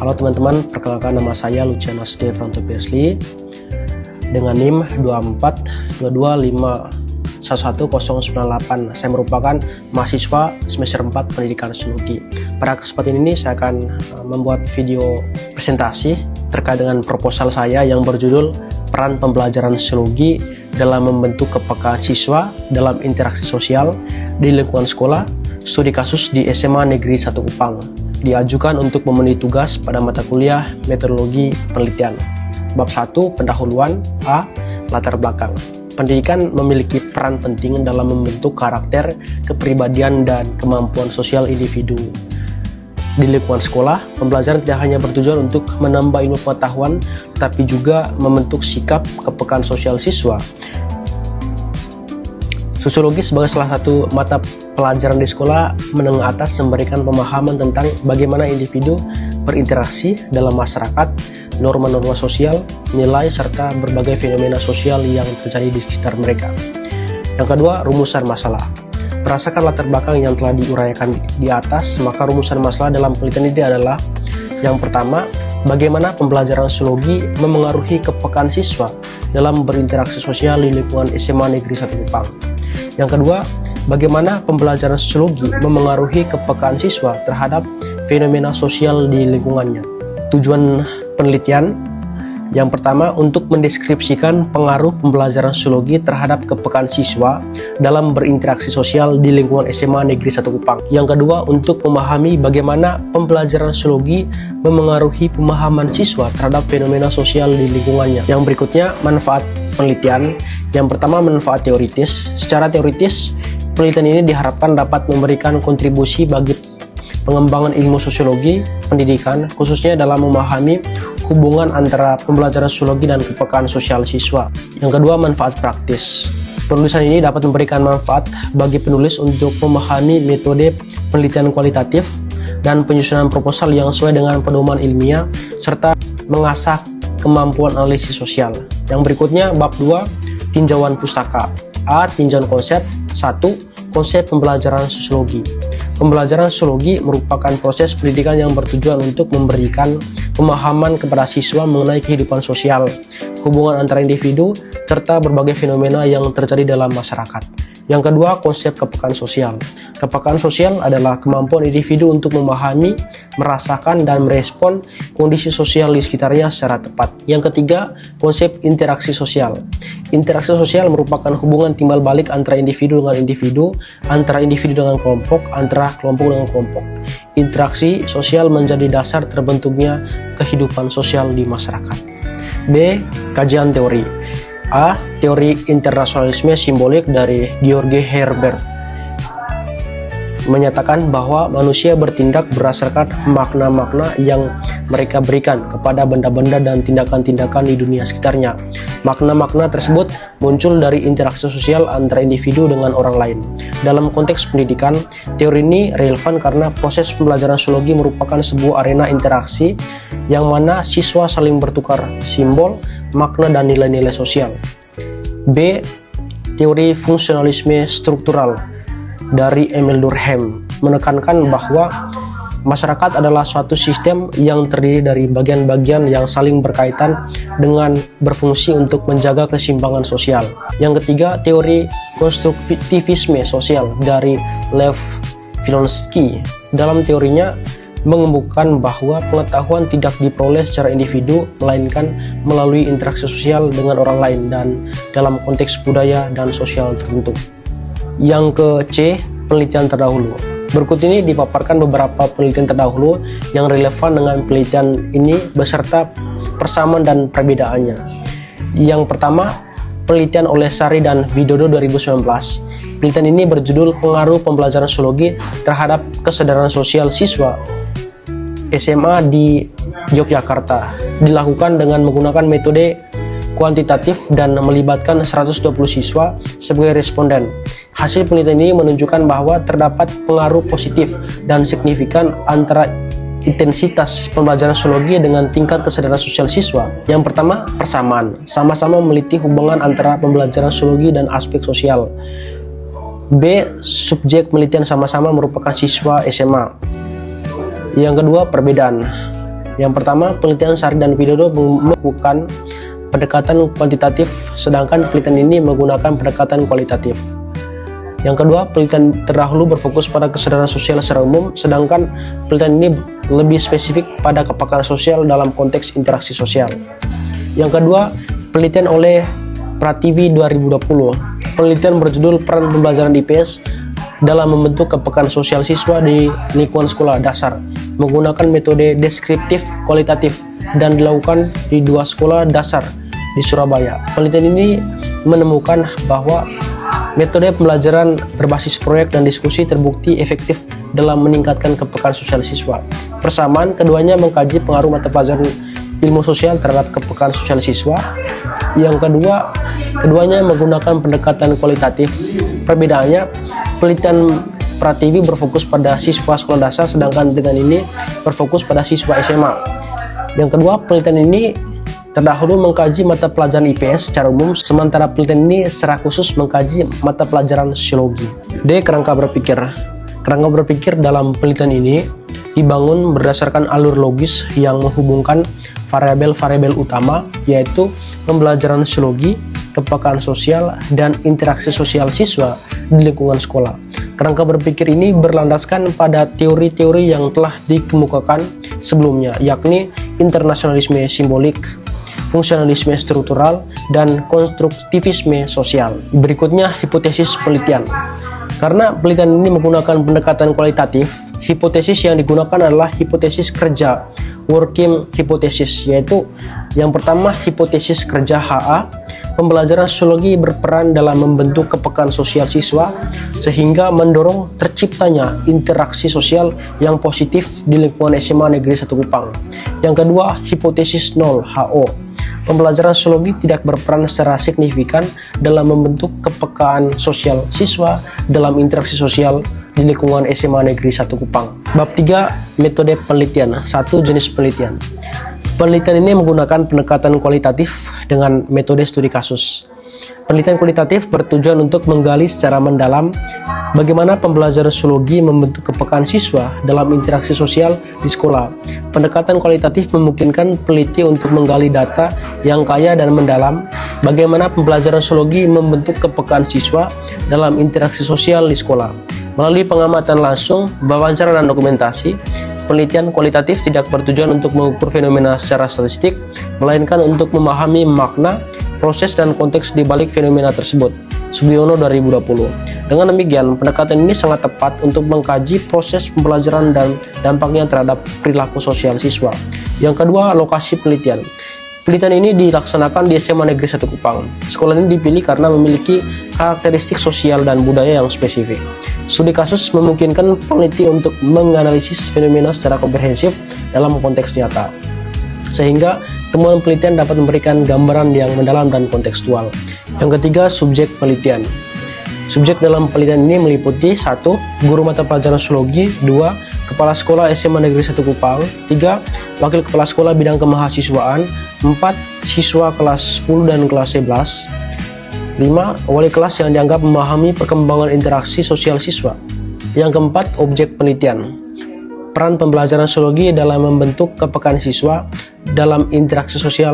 Halo teman-teman, perkenalkan nama saya Luciano Stefranto Persli dengan NIM 24225111098. Saya merupakan mahasiswa semester 4 Pendidikan Sosiologi. Pada kesempatan ini saya akan membuat video presentasi terkait dengan proposal saya yang berjudul Peran Pembelajaran Sosiologi dalam membentuk kepekaan siswa dalam interaksi sosial di lingkungan sekolah, studi kasus di SMA Negeri 1 Kupang. Diajukan untuk memenuhi tugas pada mata kuliah metodologi penelitian. Bab 1, pendahuluan. A. Latar belakang. Pendidikan memiliki peran penting dalam membentuk karakter, kepribadian, dan kemampuan sosial individu. Di lingkungan sekolah, pembelajaran tidak hanya bertujuan untuk menambah ilmu pengetahuan, tetapi juga membentuk sikap kepekaan sosial siswa. Sosiologi sebagai salah satu mata pelajaran di sekolah menengah atas memberikan pemahaman tentang bagaimana individu berinteraksi dalam masyarakat, norma-norma sosial, nilai, serta berbagai fenomena sosial yang terjadi di sekitar mereka. Yang kedua, rumusan masalah. Berdasarkan latar belakang yang telah diuraikan di atas, maka rumusan masalah dalam penelitian ini adalah: yang pertama, bagaimana pembelajaran sosiologi memengaruhi kepekaan siswa dalam berinteraksi sosial di lingkungan SMA Negeri 1 Kupang. Yang kedua, bagaimana pembelajaran sosiologi memengaruhi kepekaan siswa terhadap fenomena sosial di lingkungannya. Tujuan penelitian yang pertama, untuk mendeskripsikan pengaruh pembelajaran sosiologi terhadap kepekaan siswa dalam berinteraksi sosial di lingkungan SMA Negeri 1 Kupang. Yang kedua, untuk memahami bagaimana pembelajaran sosiologi memengaruhi pemahaman siswa terhadap fenomena sosial di lingkungannya. Yang berikutnya, manfaat penelitian. Yang pertama, manfaat teoritis. Secara teoritis, penelitian ini diharapkan dapat memberikan kontribusi bagi pengembangan ilmu sosiologi pendidikan, khususnya dalam memahami hubungan antara pembelajaran sosiologi dan kepekaan sosial siswa. Yang kedua, manfaat praktis. Penulisan ini dapat memberikan manfaat bagi penulis untuk memahami metode penelitian kualitatif dan penyusunan proposal yang sesuai dengan pedoman ilmiah, serta mengasah kemampuan analisis sosial. Yang berikutnya, bab 2, tinjauan pustaka. A. Tinjauan konsep. 1. Konsep pembelajaran sosiologi. Pembelajaran sosiologi merupakan proses pendidikan yang bertujuan untuk memberikan pemahaman kepada siswa mengenai kehidupan sosial, hubungan antara individu, serta berbagai fenomena yang terjadi dalam masyarakat. Yang kedua, konsep kepekaan sosial. Kepekaan sosial adalah kemampuan individu untuk memahami, merasakan, dan merespon kondisi sosial di sekitarnya secara tepat. Yang ketiga, konsep interaksi sosial. Interaksi sosial merupakan hubungan timbal balik antara individu dengan individu, antara individu dengan kelompok, antara kelompok dengan kelompok. Interaksi sosial menjadi dasar terbentuknya kehidupan sosial di masyarakat. B. Kajian teori. A. Teori internasionalisme simbolik dari George Herbert menyatakan bahwa manusia bertindak berdasarkan makna-makna yang mereka berikan kepada benda-benda dan tindakan-tindakan di dunia sekitarnya. Makna-makna tersebut muncul dari interaksi sosial antara individu dengan orang lain. Dalam konteks pendidikan, teori ini relevan karena proses pembelajaran sosiologi merupakan sebuah arena interaksi yang mana siswa saling bertukar simbol, makna, dan nilai-nilai sosial. B. Teori fungsionalisme struktural dari Emil Durkheim menekankan bahwa masyarakat adalah suatu sistem yang terdiri dari bagian-bagian yang saling berkaitan dengan berfungsi untuk menjaga keseimbangan sosial. Yang ketiga, teori konstruktivisme sosial dari Lev Vygotsky. Dalam teorinya mengemukakan bahwa pengetahuan tidak diperoleh secara individu, melainkan melalui interaksi sosial dengan orang lain dan dalam konteks budaya dan sosial tertentu. Yang ke C, penelitian terdahulu. Berikut ini dipaparkan beberapa penelitian terdahulu yang relevan dengan penelitian ini beserta persamaan dan perbedaannya. Yang pertama, penelitian oleh Sari dan Widodo 2019. Penelitian ini berjudul Pengaruh Pembelajaran Sosiologi terhadap Kesadaran Sosial Siswa SMA di Yogyakarta. Dilakukan dengan menggunakan metode kuantitatif dan melibatkan 120 siswa sebagai responden. Hasil penelitian ini menunjukkan bahwa terdapat pengaruh positif dan signifikan antara intensitas pembelajaran sosiologi dengan tingkat kesadaran sosial siswa. Yang pertama, persamaan. Sama-sama meliti hubungan antara pembelajaran sosiologi dan aspek sosial. B. Subjek penelitian sama-sama merupakan siswa SMA. Yang kedua, perbedaan. Yang pertama, penelitian Sari dan Widodo melakukan pendekatan kuantitatif, sedangkan penelitian ini menggunakan pendekatan kualitatif. Yang kedua, penelitian terdahulu berfokus pada kesadaran sosial secara umum, sedangkan penelitian ini lebih spesifik pada kepekaran sosial dalam konteks interaksi sosial. Yang kedua, penelitian oleh Prativi 2020. Penelitian berjudul Peran Pembelajaran IPS dalam membentuk kepekaan sosial siswa di lingkungan sekolah dasar menggunakan metode deskriptif kualitatif dan dilakukan di 2 sekolah dasar di Surabaya. Penelitian ini menemukan bahwa metode pembelajaran berbasis proyek dan diskusi terbukti efektif dalam meningkatkan kepekaan sosial siswa. Persamaan keduanya mengkaji pengaruh mata pelajaran ilmu sosial terhadap kepekaan sosial siswa. Yang kedua, keduanya menggunakan pendekatan kualitatif. Perbedaannya, penelitian Prativi berfokus pada siswa sekolah dasar, sedangkan penelitian ini berfokus pada siswa SMA. Yang kedua, penelitian ini terdahulu mengkaji mata pelajaran IPS secara umum, sementara penelitian ini secara khusus mengkaji mata pelajaran sosiologi. D. Kerangka berpikir. Kerangka berpikir dalam penelitian ini dibangun berdasarkan alur logis yang menghubungkan variabel-variabel utama, yaitu pembelajaran sosiologi, kepekaan sosial, dan interaksi sosial siswa di lingkungan sekolah. Kerangka berpikir ini berlandaskan pada teori-teori yang telah dikemukakan sebelumnya, yakni internasionalisme simbolik, fungsionalisme struktural, dan konstruktivisme sosial. Berikutnya, hipotesis penelitian. Karena penelitian ini menggunakan pendekatan kualitatif, hipotesis yang digunakan adalah hipotesis kerja, working hypothesis, yaitu yang pertama hipotesis kerja HA. Pembelajaran sosiologi berperan dalam membentuk kepekaan sosial siswa sehingga mendorong terciptanya interaksi sosial yang positif di lingkungan SMA Negeri 1 Kupang. Yang kedua, hipotesis 0 HO. Pembelajaran sosiologi tidak berperan secara signifikan dalam membentuk kepekaan sosial siswa dalam interaksi sosial di lingkungan SMA Negeri 1 Kupang. Bab 3, metode penelitian. 1. Jenis penelitian. Penelitian ini menggunakan pendekatan kualitatif dengan metode studi kasus. Penelitian kualitatif bertujuan untuk menggali secara mendalam bagaimana pembelajaran sosiologi membentuk kepekaan siswa dalam interaksi sosial di sekolah. Pendekatan kualitatif memungkinkan peneliti untuk menggali data yang kaya dan mendalam bagaimana pembelajaran sosiologi membentuk kepekaan siswa dalam interaksi sosial di sekolah. Melalui pengamatan langsung, wawancara, dan dokumentasi, penelitian kualitatif tidak bertujuan untuk mengukur fenomena secara statistik, melainkan untuk memahami makna, proses, dan konteks di balik fenomena tersebut. Sugiono 2020. Dengan demikian, pendekatan ini sangat tepat untuk mengkaji proses pembelajaran dan dampaknya terhadap perilaku sosial siswa. Yang kedua, lokasi penelitian. Penelitian ini dilaksanakan di SMA Negeri 1 Kupang. Sekolah ini dipilih karena memiliki karakteristik sosial dan budaya yang spesifik. Studi kasus memungkinkan peneliti untuk menganalisis fenomena secara komprehensif dalam konteks nyata, sehingga temuan penelitian dapat memberikan gambaran yang mendalam dan kontekstual. Yang ketiga, subjek penelitian. Subjek dalam penelitian ini meliputi 1. Guru mata pelajaran sosiologi, 2. Kepala Sekolah SMA Negeri 1 Kupang, 3. Wakil Kepala Sekolah Bidang Kemahasiswaan, 4. Siswa kelas 10 dan kelas 11, 5. Wali kelas yang dianggap memahami perkembangan interaksi sosial siswa. Yang keempat, objek penelitian. Peran pembelajaran sosiologi dalam membentuk kepekaan siswa dalam interaksi sosial